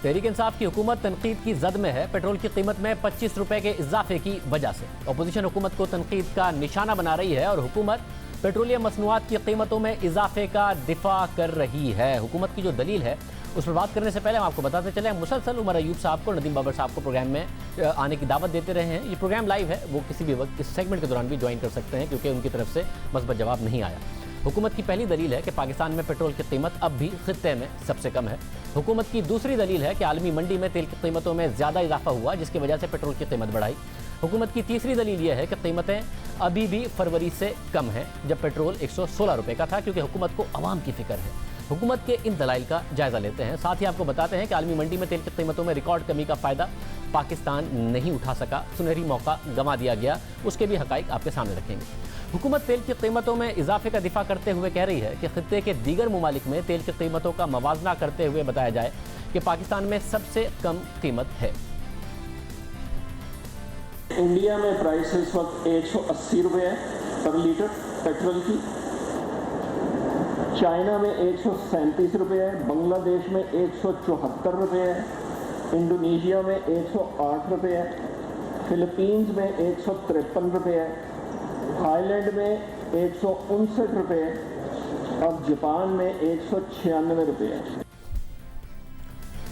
तहरीक इंसाफ की हुकूमत तनकीद की जद में है पेट्रोल की कीमत में 25 रुपए के इजाफे की वजह से। अपोजिशन हुकूमत को तनकीद का निशाना बना रही है और हुकूमत पेट्रोलियम मसनूआत की कीमतों में इजाफे का दिफा कर रही है। हुकूमत की जो दलील है उस पर बात करने से पहले हम आपको बताते चले, मुसलसल उमर अयूब साहब को, नदीम बाबर साहब को प्रोग्राम में आने की दावत देते रहे हैं। ये प्रोग्राम लाइव है, वो किसी भी वक्त इस सेगमेंट के दौरान भी ज्वाइन कर सकते हैं क्योंकि उनकी तरफ से मस्बत जवाब नहीं आया। हुकूमत की पहली दलील है कि पाकिस्तान में पेट्रोल की कीमत अब भी खित्ते में सबसे कम है। हुकूमत की दूसरी दलील है कि आलमी मंडी में तेल की कीमतों में ज़्यादा इजाफा हुआ जिसकी वजह से पेट्रोल की कीमत बढ़ाई। हुकूमत की तीसरी दलील यह है कि कीमतें अभी भी फरवरी से कम हैं जब पेट्रोल 116 रुपये का था, क्योंकि हुकूमत को अवाम की फिक्र है। हुकूमत के इन दलाइल का जायज़ा लेते हैं। साथ ही आपको बताते हैं कि आलमी मंडी में तेल की कीमतों में रिकॉर्ड कमी का फ़ायदा पाकिस्तान नहीं उठा सका, सुनहरी मौका गंवा दिया गया, उसके भी हक़ाइक़ आपके सामने रखेंगे। हुकूमत तेल की कीमतों में इजाफे का दिफा करते हुए कह रही है कि खित्ते के दीगर ममालिक में तेल की कीमतों का मवाजना करते हुए बताया जाए कि पाकिस्तान में सबसे कम कीमत है। इंडिया में प्राइस इस वक्त 180 रुपये है पर लीटर पेट्रोल की। चाइना में 137 रुपये है, बांग्लादेश में 174 रुपये है, इंडोनेशिया में 108 रुपये है, फिलीपींस में 153 रुपये है, थाईलैंड में 159 रुपये और जापान में 196 रुपये है।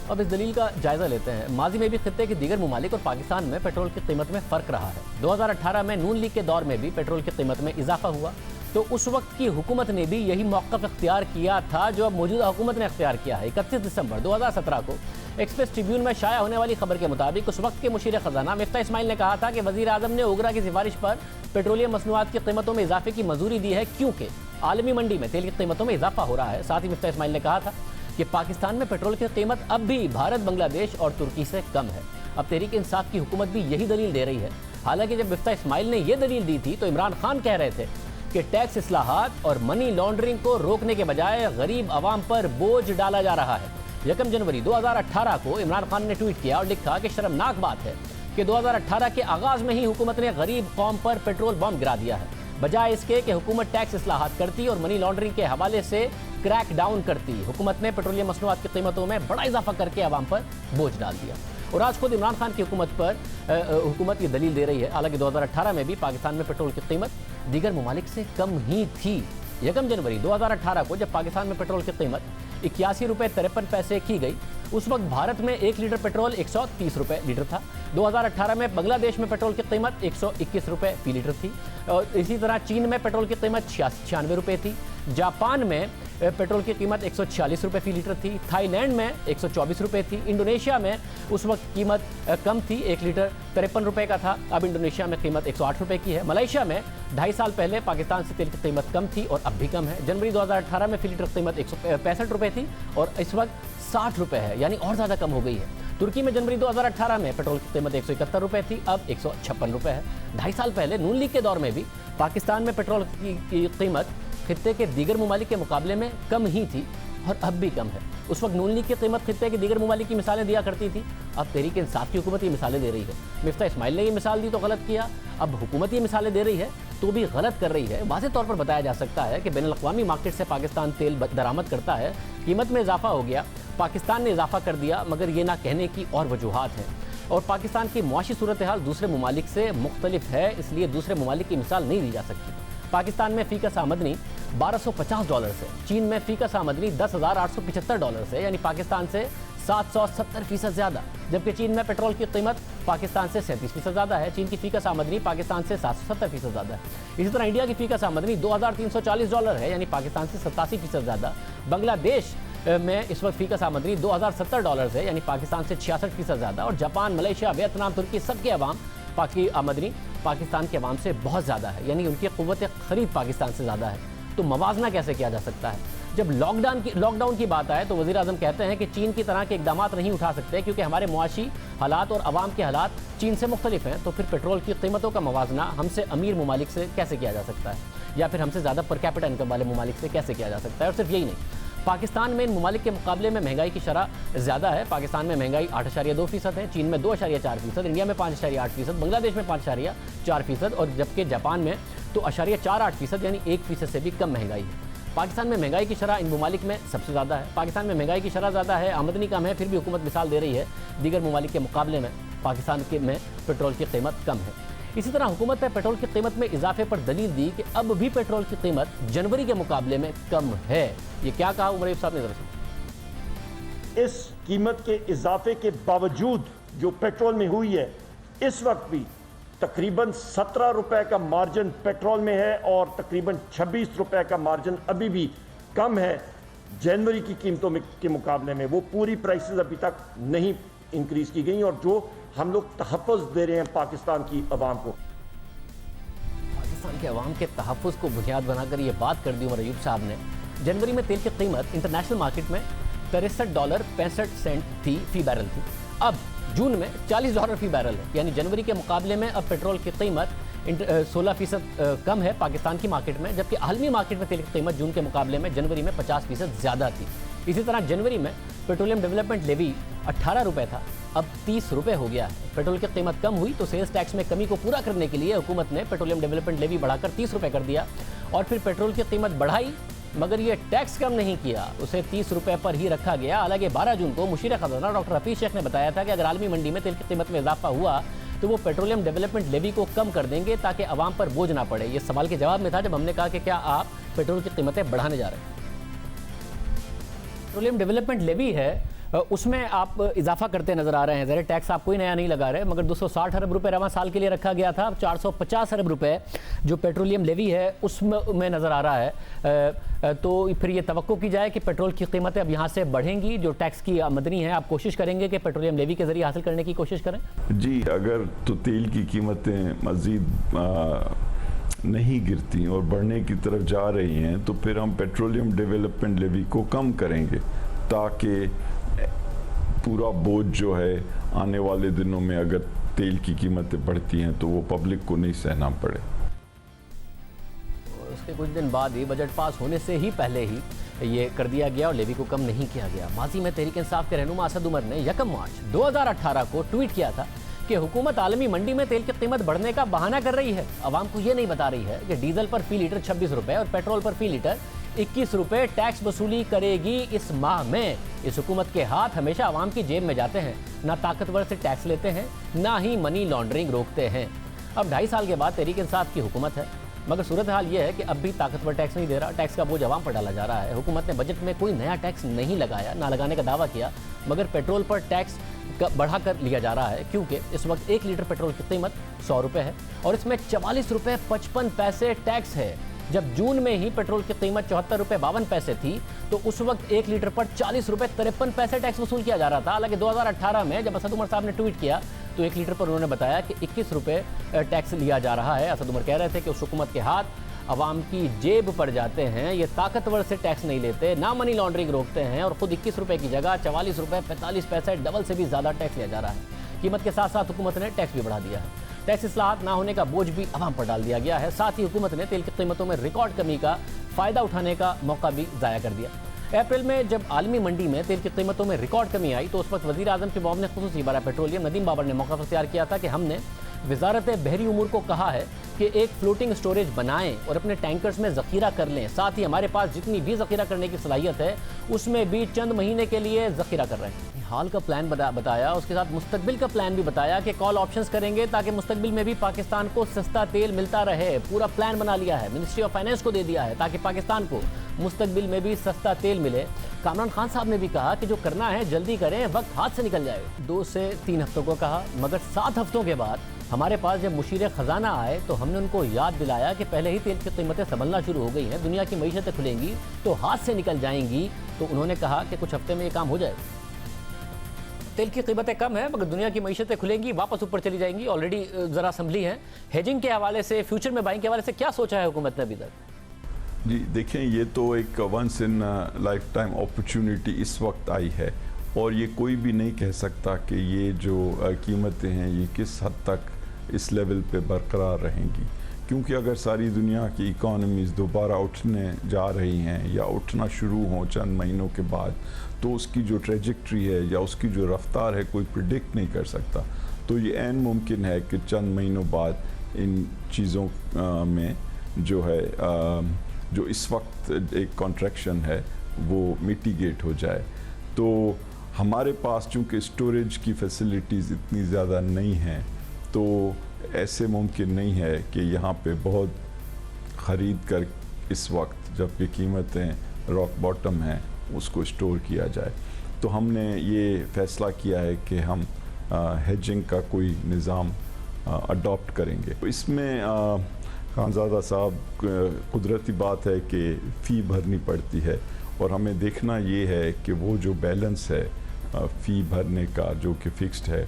अब इस दलील का जायज़ा लेते हैं। माजी में भी खित्ते के दीगर ममालिक और पाकिस्तान में पेट्रोल की कीमत में फ़र्क रहा है। 2018 में नून लीग के दौर में भी पेट्रोल की कीमत में इजाफा हुआ तो उस वक्त की हुकूमत ने भी यही मौक़िफ़ इख्तियार किया था जो अब मौजूदा हुकूमत ने इख्तियार किया है। 31 दिसंबर 2017 को एक्सप्रेस ट्रिब्यून में शाया होने वाली खबर के मुताबिक उस वक्त के मुशीर ख़जाना मिफ्ता इस्माइल ने कहा था कि वज़ीर आज़म ने ओगरा की सिफारिश पर पेट्रोलियम मसनूआत की कीमतों में इजाफे की मंजूरी दी है क्योंकि आलमी मंडी में तेल की कीमतों में इजाफा हो रहा है। साथ ही मिफ्ता इस्माइल ने कहा था कि पाकिस्तान में पेट्रोल की कीमत अब भी भारत, बांग्लादेश और तुर्की से कम है। अब तहरीक इंसाफ की हुकूमत भी यही दलील दे रही है। हालांकि जब मिफ्ता इस्माइल ने यह दलील दी थी तो इमरान खान कह रहे थे कि टैक्स इस्लाहात और मनी लॉन्ड्रिंग को रोकने के बजाय गरीब आवाम पर बोझ डाला जा रहा है। 1 जनवरी 2018 को इमरान खान ने ट्वीट किया और लिखा कि शर्मनाक बात है कि 2018 के आगाज में ही हुकूमत ने गरीब कौम पर पेट्रोल बम गिरा दिया है, बजाय इसके कि हुकूमत टैक्स इस्लाहात करती और मनी लॉन्ड्रिंग के हवाले से क्रैक डाउन करती। हुकूमत ने पेट्रोलियम मसनूआत की कीमतों में बड़ा इजाफा करके आवाम पर बोझ डाल दिया और आज खुद इमरान खान की हुकूमत ये दलील दे रही है। हालांकि 2018 में भी पाकिस्तान में पेट्रोल की कीमत दीगर ममालिक से कम ही थी। 1 जनवरी 2018 को जब पाकिस्तान में पेट्रोल की कीमत 81 रुपये 53 पैसे की गई, उस वक्त भारत में 1 लीटर पेट्रोल 130 रुपये लीटर था। 2018 में बांग्लादेश में पेट्रोल की कीमत 121 रुपये फी लीटर थी और इसी तरह चीन में पेट्रोल की कीमत 96 रुपये थी। जापान में पेट्रोल की कीमत 146 रुपये फी लीटर थी। थाईलैंड में 124 रुपये थी। इंडोनेशिया में उस वक्त कीमत कम थी, 1 लीटर 53 रुपये का था, अब इंडोनेशिया में कीमत 108 रुपये की है। मलेशिया में 2.5 साल पहले पाकिस्तान से तेल की कीमत कम थी और अब भी कम है। जनवरी 2018 में फी लीटर कीमत 165 रुपये थी और इस वक्त 60 रुपये है, यानी और ज़्यादा कम हो गई है। तुर्की में जनवरी 2018 में पेट्रोल की कीमत 171 रुपये थी, अब 156 रुपये है। 2.5 साल पहले नून लीग के दौर में भी पाकिस्तान में पेट्रोल की कीमत खित्ते के दीगर ममालिक के मुकाबले में कम ही थी और अब भी कम है। उस वक्त नून लीग की कीमत खित्ते के दीगर ममालिक की मिसालें दिया करती थी, अब तहरीक इंसाफ की हुकूमत ये मिसालें दे रही है। मिफ्ता इस्माइल ने ये मिसाल दी तो गलत किया, अब हुकूमत ये मिसालें दे रही है तो भी गलत कर रही है। वाज़ेह तौर पर बताया जा सकता है कि बैनुल-अक़वामी मार्केट से पाकिस्तान तेल दरामद करता है, कीमत में इजाफा हो गया, पाकिस्तान ने इजाफा कर दिया, मगर ये ना कहने की और वजूहात हैं और पाकिस्तान की मुआशी सूरत हाल दूसरे ममालिक से मुख्तलिफ है, इसलिए दूसरे ममालिक की मिसाल नहीं दी जा सकती। पाकिस्तान में फ़ी का आमदनी $1250 से, चीन में फ़ी का आमदनी $10,875 से, यानी पाकिस्तान से 770% ज़्यादा, जबकि चीन में पेट्रोल की कीमत पाकिस्तान से 37% ज़्यादा है। चीन की फ़ी का आमदनी पाकिस्तान से 770% ज़्यादा है। इसी तरह इंडिया की फ़ी का आमदनी $2,340 है, यानी पाकिस्तान से 87% ज़्यादा। बांग्लादेश में इस वक्त फ़ी का आमदनी $2,070 है, यानी पाकिस्तान से 66% ज़्यादा। और जापान, मलेशिया, वियतनाम, तुर्की सबके अवाम की आमदनी पाकिस्तान के अवाम से बहुत ज़्यादा है, यानी उनकी क़ुव्वत ख़रीद पाकिस्तान से ज़्यादा है। तो मवाजना कैसे किया जा सकता है? जब लॉकडाउन की बात आए तो वज़ीर आज़म कहते हैं कि चीन की तरह के इक़दाम नहीं उठा सकते क्योंकि हमारे मुआशी हालात और अवाम के हालात चीन से मुख्तलिफ हैं। तो फिर पेट्रोल की कीमतों का मवाजना हमसे अमीर ममालिक से कैसे किया जा सकता है, या फिर हमसे ज़्यादा पर कैपिटा इनकम वाले ममालिक से कैसे किया जा सकता है? और सिर्फ यही नहीं, पाकिस्तान में इन ममालिक के मुकाबले में महंगाई की शरह ज़्यादा है। पाकिस्तान में महंगाई 8.2% है, चीन में 2.4%, इंडिया में 5.8%, बांग्लादेश में 5.4% और जबकि जापान में तो 0.48% यानी 1% से भी कम महंगाई है। पाकिस्तान में महंगाई की शरह इन ममालिक में सबसे ज़्यादा है। पाकिस्तान में महंगाई की शरह ज़्यादा है, आमदनी कम है, फिर भी हुकूमत मिसाल दे रही है दीगर ममालिक के मुकाबले में पाकिस्तान में पेट्रोल की कीमत कम है। इसी तरह हुकूमत ने पेट्रोल की कीमत में इजाफे पर दलील दी कि अब भी पेट्रोल की कीमत जनवरी के मुकाबले में कम है। ये क्या कहा उमर साहब ने? दरअसल इस कीमत के इजाफे के बावजूद जो पेट्रोल में हुई है, इस वक्त भी तकरीबन 17 रुपए का मार्जिन पेट्रोल में है और तकरीबन 26 रुपए का मार्जिन अभी भी कम है जनवरी की कीमतों में के मुकाबले में। वो पूरी प्राइसेस अभी तक नहीं इंक्रीज की गई और जो हम लोग तहफ़्फ़ुज़ दे रहे हैं पाकिस्तान की अवाम को। पाकिस्तान के अवाम के तहफ़्फ़ुज़ को बुनियाद बनाकर ये बात कर दी उमर अयूब साहब ने। जनवरी में तेल की कीमत इंटरनेशनल मार्केट में $63.65 थी फी बैरल थी। अब जून में $40 फी बैरल है, यानी जनवरी के मुकाबले में अब पेट्रोल की कीमत 16% कम है पाकिस्तान की मार्केट में, जबकि आलमी मार्केट में तेल की कीमत जून के मुकाबले में जनवरी में 50% ज़्यादा थी। इसी तरह जनवरी में पेट्रोलियम डेवलपमेंट लेवी 18 रुपये था, अब 30 रुपये हो गया है। पेट्रोल की कीमत कम हुई तो सेल्स टैक्स में कमी को पूरा करने के लिए हुकूमत ने पेट्रोलियम डेवलपमेंट लेवी बढ़ाकर 30 रुपये कर दिया और फिर पेट्रोल की कीमत बढ़ाई, मगर ये टैक्स कम नहीं किया, उसे 30 रुपये पर ही रखा गया। हालांकि 12 जून को मुशीर खजाना डॉक्टर हफीज शेख ने बताया था कि अगर आलमी मंडी में तेल की कीमत में इजाफा हुआ तो वो पेट्रोलियम डेवलपमेंट लेवी को कम कर देंगे ताकि आवाम पर बोझ ना पड़े। ये सवाल के जवाब में था जब हमने कहा कि क्या आप पेट्रोल की कीमतें बढ़ाने जा रहे हैं। पेट्रोलियम डेवलपमेंट लेवी है, उसमें आप इजाफा करते नजर आ रहे हैं। ज़रा टैक्स आप कोई नया नहीं लगा रहे, मगर 260 अरब रुपए रवां साल के लिए रखा गया था। अब 450 अरब रुपए जो पेट्रोलियम लेवी है उसमें नज़र आ रहा है। तो फिर ये तवक्को की जाए कि पेट्रोल की कीमतें अब यहाँ से बढ़ेंगी। जो टैक्स की आमदनी है आप कोशिश करेंगे कि पेट्रोलियम लेवी के जरिए हासिल करने की कोशिश करें? जी, अगर तो तेल की कीमतें मज़ीद नहीं गिरती और बढ़ने की तरफ जा रही हैं तो फिर हम पेट्रोलियम डेवलपमेंट लेवी को कम करेंगे ताकि पूरा बोझ जो है आने वाले दिनों में अगर तेल की कीमतें बढ़ती हैं तो वो पब्लिक को नहीं सहना पड़े। उसके कुछ दिन बाद ही बजट पास होने से ही पहले ही ये कर दिया गया और लेवी को कम नहीं किया गया। माजी में तहरीक इंसाफ के रहनुमा असद उमर ने 1 मार्च 2018 को ट्वीट किया था कि हुकूमत आलमी मंडी में तेल की कीमत बढ़ने का बहाना कर रही है, आवाम को ये नहीं बता रही है कि डीजल पर फी लीटर 26 रुपए और पेट्रोल पर फी लीटर 21 रुपए टैक्स वसूली करेगी इस माह में। इस हुकूमत के हाथ हमेशा आवाम की जेब में जाते हैं, ना ताकतवर से टैक्स लेते हैं, ना ही मनी लॉन्ड्रिंग रोकते हैं। अब 2.5 साल के बाद तहरीक इंसाफ की हुकूमत है, मगर सूरत हाल ये है कि अब भी ताकतवर टैक्स नहीं दे रहा, टैक्स का बोझ आवाम पर डाला जा रहा है। हुकूमत ने बजट में कोई नया टैक्स नहीं लगाया, ना लगाने का दावा किया, मगर पेट्रोल पर टैक्स बढ़ाकर लिया जा रहा है क्योंकि इस वक्त 1 लीटर पेट्रोल की कीमत 100 रुपये है और इसमें 44 रुपये 55 पैसे टैक्स है। जब जून में ही पेट्रोल की कीमत 74 रुपये 52 पैसे थी तो उस वक्त 1 लीटर पर 40 रुपये 53 पैसे टैक्स वसूल किया जा रहा था। हालांकि 2018 में जब असद उमर साहब ने ट्वीट किया तो 1 लीटर पर उन्होंने बताया कि 21 रुपये टैक्स लिया जा रहा है। असद उमर कह रहे थे कि उस हुकूमत के हाथ आवाम की जेब पर जाते हैं, ये ताकतवर से टैक्स नहीं लेते, ना मनी लॉन्ड्रिंग रोकते हैं और खुद 21 रुपये की जगह 44 रुपये 45 पैसे डबल से भी ज़्यादा टैक्स लिया जा रहा है। कीमत के साथ साथ हुकूमत ने टैक्स भी बढ़ा दिया है। टैक्स इस्लाहात ना होने का बोझ भी आवाम पर डाल दिया गया है। साथ ही हुकूमत ने तेल की कीमतों में रिकॉर्ड कमी का फ़ायदा उठाने का मौका भी ज़ाया कर दिया। अप्रैल में जब आलमी मंडी में तेल की कीमतों में रिकॉर्ड कमी आई तो उस वक्त वज़ीर आज़म के मुआविन खुसूसी बरा पेट्रोलियम नदीम बाबर ने मौका इख्तियार किया था कि हमने वजारत बहरी उमूर को कहा है कि एक फ्लोटिंग स्टोरेज बनाएं और अपने टैंकर्स में ज़ख़ीरा कर लें। साथ ही हमारे पास जितनी भी ज़ख़ीरा करने की सलाहियत है उसमें भी चंद महीने के लिए ज़ख़ीरा कर रहे हैं। हाल का प्लान बताया, उसके साथ मुस्तकबिल का प्लान भी बताया कि कॉल ऑप्शंस करेंगे ताकि मुस्तकबिल में भी पाकिस्तान को सस्ता तेल मिलता रहे। पूरा प्लान बना लिया है, मिनिस्ट्री ऑफ फाइनेंस को दे दिया है ताकि पाकिस्तान को मुस्तकबिल में भी सस्ता तेल मिले। कामरान खान साहब ने भी कहा कि जो करना है जल्दी करें, वक्त हाथ से निकल जाए। 2 से 3 हफ्तों को कहा, मगर 7 हफ्तों के बाद हमारे पास जब मुशीर ख़जाना आए तो हमने उनको याद दिलाया कि पहले ही तेल की कीमतें संभलना शुरू हो गई हैं, दुनिया की मईशतें खुलेंगी तो हाथ से निकल जाएंगी। तो उन्होंने कहा कि कुछ हफ्ते में ये काम हो जाएगा। तेल की कीमतें कम है मगर दुनिया की मईशतें खुलेंगी, वापस ऊपर चली जाएंगी, ऑलरेडी ज़रा संभली हैं। हेजिंग के हवाले से, फ्यूचर में बाइंग के हवाले से क्या सोचा है हुकूमत ने अभी तक? जी देखें, ये तो एक once in lifetime opportunity इस वक्त आई है और ये कोई भी नहीं कह सकता कि ये जो कीमतें हैं ये किस हद तक इस लेवल पे बरकरार रहेंगी, क्योंकि अगर सारी दुनिया की इकॉनमीज़ दोबारा उठने जा रही हैं या उठना शुरू हों चंद महीनों के बाद तो उसकी जो ट्रेजेक्ट्री है या उसकी जो रफ्तार है कोई प्रिडिक्ट नहीं कर सकता। तो ये ऐन मुमकिन है कि चंद महीनों बाद इन चीज़ों में जो है जो इस वक्त एक कॉन्ट्रैक्शन है वो मिटिगेट हो जाए। तो हमारे पास चूँकि स्टोरेज की फैसिलिटीज़ इतनी ज़्यादा नहीं हैं, तो ऐसे मुमकिन नहीं है कि यहाँ पे बहुत ख़रीद कर इस वक्त जबकि कीमतें रॉक बॉटम हैं उसको स्टोर किया जाए। तो हमने ये फ़ैसला किया है कि हम हेजिंग का कोई निज़ाम अडॉप्ट करेंगे। इसमें खानज़ादा साहब, कुदरती बात है कि फ़ी भरनी पड़ती है और हमें देखना ये है कि वो जो बैलेंस है फ़ी भरने का जो कि फ़िक्स्ड है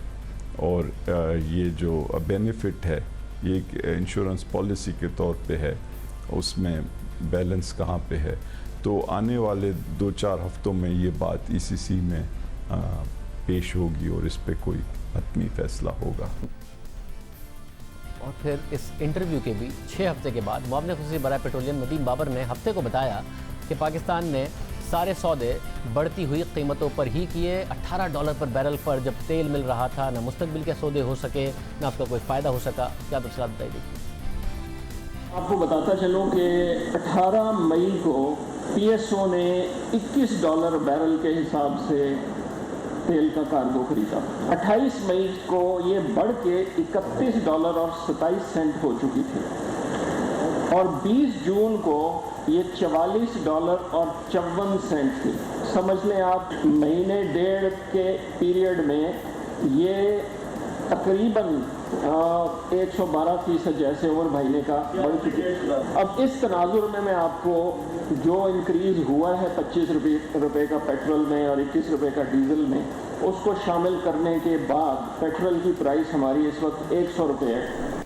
और ये जो बेनिफिट है ये इंश्योरेंस पॉलिसी के तौर पे है, उसमें बैलेंस कहाँ पे है। तो आने वाले 2-4 हफ्तों में ये बात ECC में पेश होगी और इस पे कोई हतमी फैसला होगा। और फिर इस इंटरव्यू के भी 6 हफ्ते के बाद मुआविन खुसूसी बराए पेट्रोलियम नदीम बाबर ने हफ्ते को बताया कि पाकिस्तान ने सारे सौदे बढ़ती हुई कीमतों पर ही किए। $18 पर बैरल पर जब तेल मिल रहा था, ना मुस्तकबिल के सौदे हो सके, ना उसका कोई फ़ायदा हो सका। क्या तफसीलात बताइए। देखिए, आपको बताता चलूँ कि 18 मई को PSO ने $21 बैरल के हिसाब से तेल का कार्गो खरीदा। 28 मई को ये बढ़ के $31 और 27 सेंट हो चुकी थी और 20 जून को ये $44 और 54 सेंट थी। समझ लें आप महीने डेढ़ के पीरियड में ये तकरीबन 112% जैसे उमर भाई ने कहा बढ़ चुकी है। अब इस तनाजुर में मैं आपको जो इंक्रीज़ हुआ है 25 रुपये का पेट्रोल में और 21 रुपये का डीजल में, उसको शामिल करने के बाद पेट्रोल की प्राइस हमारी इस वक्त 100 रुपये है।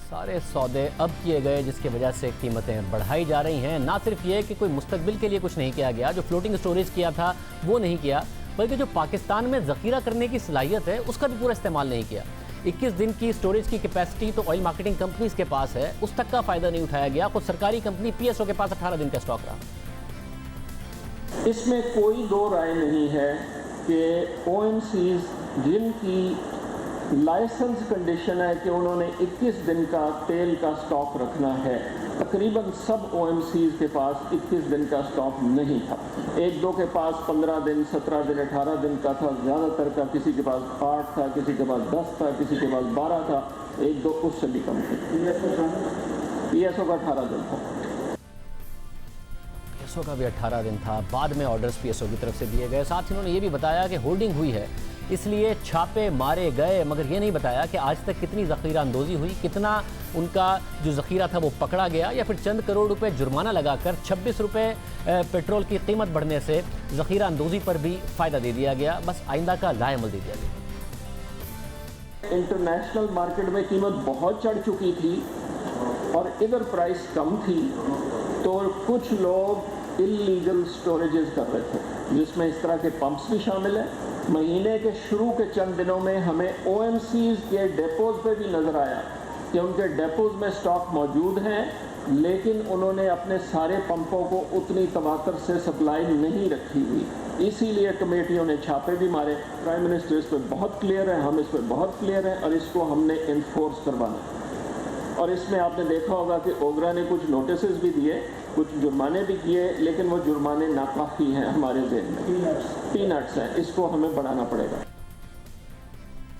सारे सौदे अब किए गए जिसकी वजह से कीमतें बढ़ाई जा रही हैं। ना सिर्फ ये कि कोई मुस्तकबिल के लिए कुछ नहीं किया गया, जो फ्लोटिंग स्टोरेज किया था वो नहीं किया, बल्कि जो पाकिस्तान में ज़ख़ीरा करने की सलाहियत है उसका भी पूरा इस्तेमाल नहीं किया। 21 दिन की स्टोरेज की कैपेसिटी तो ऑयल मार्केटिंग कंपनीज के पास है, उस तक का फ़ायदा नहीं उठाया गया। खुद सरकारी कंपनी PSO के पास 18 दिन का स्टॉक रहा। इसमें कोई दो राय नहीं है कि OMCs जिनकी लाइसेंस कंडीशन है कि उन्होंने 21 दिन का तेल का स्टॉक रखना है, तकरीबन सब OMCs के पास 21 दिन का स्टॉक नहीं था। एक दो के पास 15 दिन, 17 दिन, 18 दिन का था, ज़्यादातर का किसी के पास 8 था, किसी के पास 10 था, किसी के पास 12 था, एक दो उससे भी कम थे। PSO का 18 दिन था। PSO का भी 18 दिन था। बाद में ऑर्डर्स PSO की तरफ से दिए गए। साथ ही उन्होंने ये भी बताया कि होल्डिंग हुई है इसलिए छापे मारे गए, मगर ये नहीं बताया कि आज तक कितनी ज़ख़ीरा अंदोज़ी हुई, कितना उनका जो ज़ख़ीरा था वो पकड़ा गया, या फिर चंद करोड़ रुपए जुर्माना लगाकर 26 रुपये पेट्रोल की कीमत बढ़ने से ज़ख़ीरा अंदोज़ी पर भी फ़ायदा दे दिया गया। बस आइंदा का लाएमल दे दिया गया। इंटरनेशनल मार्केट में कीमत बहुत चढ़ चुकी थी और इधर प्राइस कम थी, तो कुछ लोग इल्लीगल स्टोरेजेस कर रहे थे, जिसमें इस तरह के पंप्स भी शामिल हैं। महीने के शुरू के चंद दिनों में हमें OMCs के डेपोज पे भी नज़र आया कि उनके डेपोज में स्टॉक मौजूद हैं, लेकिन उन्होंने अपने सारे पंपों को उतनी तवातर से सप्लाई नहीं रखी हुई। इसीलिए कमेटियों ने छापे भी मारे। प्राइम मिनिस्टर इस पर बहुत क्लियर है, हम इस पर बहुत क्लियर हैं और इसको हमने इन्फोर्स करवाना। और इसमें आपने देखा होगा कि ओगरा ने कुछ नोटिसेस भी दिए, कुछ जुर्माने भी किए, लेकिन वो जुर्माने नाकाफ़ी हैं हमारे ज़हन में, पीनट्स हैं, इसको हमें बढ़ाना पड़ेगा।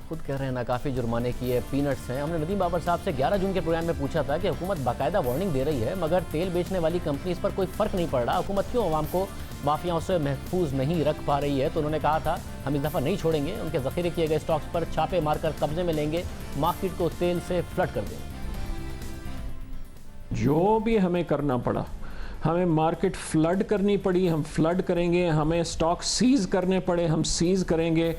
खुद कह रहे हैं नाकाफ़ी जुर्माने किए, पीनट्स हैं। हमने नदीम बाबर साहब से 11 जून के प्रोग्राम में पूछा था कि हुकूमत बाकायदा वार्निंग दे रही है मगर तेल बेचने वाली कंपनीज पर कोई फ़र्क नहीं पड़ रहा, हुकूमत क्यों अवाम को माफियाओं से महफूज नहीं रख पा रही है। तो उन्होंने कहा था हम इस दफ़ा नहीं छोड़ेंगे, उनके ज़ख़ीरे किए गए स्टॉक्स पर छापे मारकर कब्जे में लेंगे, मार्केट को तेल से फ्लड कर देंगे। जो भी हमें करना पड़ा, हमें मार्केट फ्लड करनी पड़ी, हम फ्लड करेंगे, हमें स्टॉक सीज करने पड़े, हम सीज करेंगे।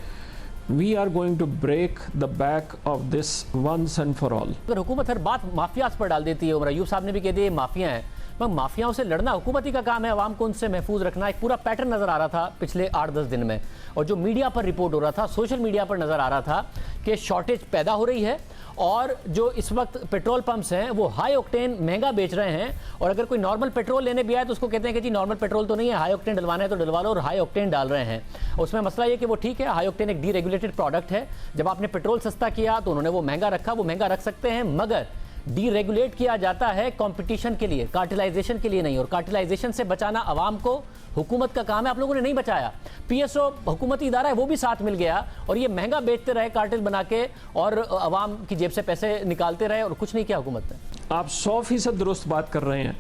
We are going to break the back of this once and for all. अगर हुकूमत हर बात माफियाज पर डाल देती है, उमर अयूब साहब ने भी कह दिया माफिया हैं, मगर माफियाओं से लड़ना हुकूमत ही का काम है, आवाम को उनसे महफूज रखना। एक पूरा पैटर्न नज़र आ रहा था पिछले 8-10 दिन में, और जो मीडिया पर रिपोर्ट हो रहा था, सोशल मीडिया पर नज़र आ रहा था कि शॉर्टेज पैदा हो रही है और जो इस वक्त पेट्रोल पंप्स हैं वो हाई ऑक्टेन महंगा बेच रहे हैं। और अगर कोई नॉर्मल पेट्रोल लेने भी आए तो उसको कहते हैं कि जी नॉर्मल पेट्रोल तो नहीं है, हाई ऑक्टेन डलवाना है तो डलवा लो, और हाई ऑक्टेन डाल रहे हैं। उसमें मसला ये कि वो ठीक है, हाई ऑक्टेन एक डीरेगुलेटेड प्रोडक्ट है, जब आपने पेट्रोल सस्ता किया तो उन्होंने वो महंगा रखा, वो महंगा रख सकते हैं, मगर डीरेगुलेट किया जाता है कंपटीशन के लिए, कार्टेलाइजेशन के लिए नहीं। और कार्टेलाइजेशन से बचाना आवाम को हुकूमत का काम है, आप लोगों ने नहीं बचाया। पीएसओ हुकूमती इदारा है, वो भी साथ मिल गया और ये महंगा बेचते रहे कार्टेल बना के और आवाम की जेब से पैसे निकालते रहे और कुछ नहीं किया हुकूमत ने। आप 100% दुरुस्त बात कर रहे हैं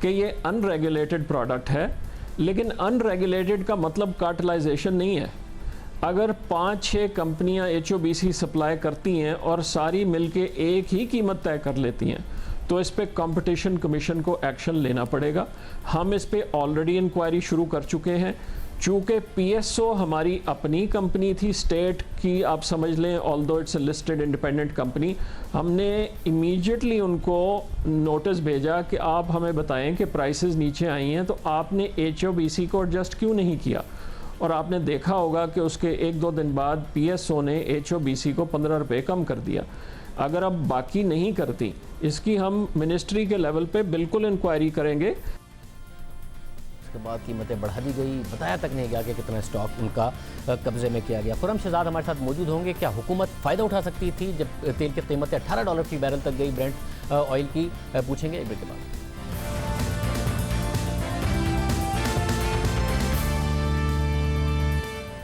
कि ये अनरेगुलेटेड प्रोडक्ट है, लेकिन अनरेगुलेटेड का मतलब कार्टेलाइजेशन नहीं है। अगर 5-6 कंपनियां HOBC सप्लाई करती हैं और सारी मिलके एक ही कीमत तय कर लेती हैं तो इस पे कंपटीशन कमीशन को एक्शन लेना पड़ेगा। हम इस पे ऑलरेडी इंक्वायरी शुरू कर चुके हैं। चूँकि PSO हमारी अपनी कंपनी थी, स्टेट की आप समझ लें, although it's a listed independent company, हमने इमीडिएटली उनको नोटिस भेजा कि आप हमें बताएं कि प्राइसेस नीचे आई हैं तो आपने HOBC को एडजस्ट क्यों नहीं किया। और आपने देखा होगा कि उसके 1-2 दिन बाद PSO ने HOBC को 15 रुपये कम कर दिया। अगर अब बाकी नहीं करती, इसकी हम मिनिस्ट्री के लेवल पे बिल्कुल इंक्वायरी करेंगे। उसके बाद कीमतें बढ़ा दी गई, बताया तक नहीं गया कि कितना स्टॉक उनका कब्जे में किया गया। खुर्रम शहजाद हमारे साथ मौजूद होंगे। क्या हुकूमत फ़ायदा उठा सकती थी जब तेल की कीमतें $18 फी बैरल तक गई ब्रेंट ऑयल की? पूछेंगे एक ब्रेक के बाद।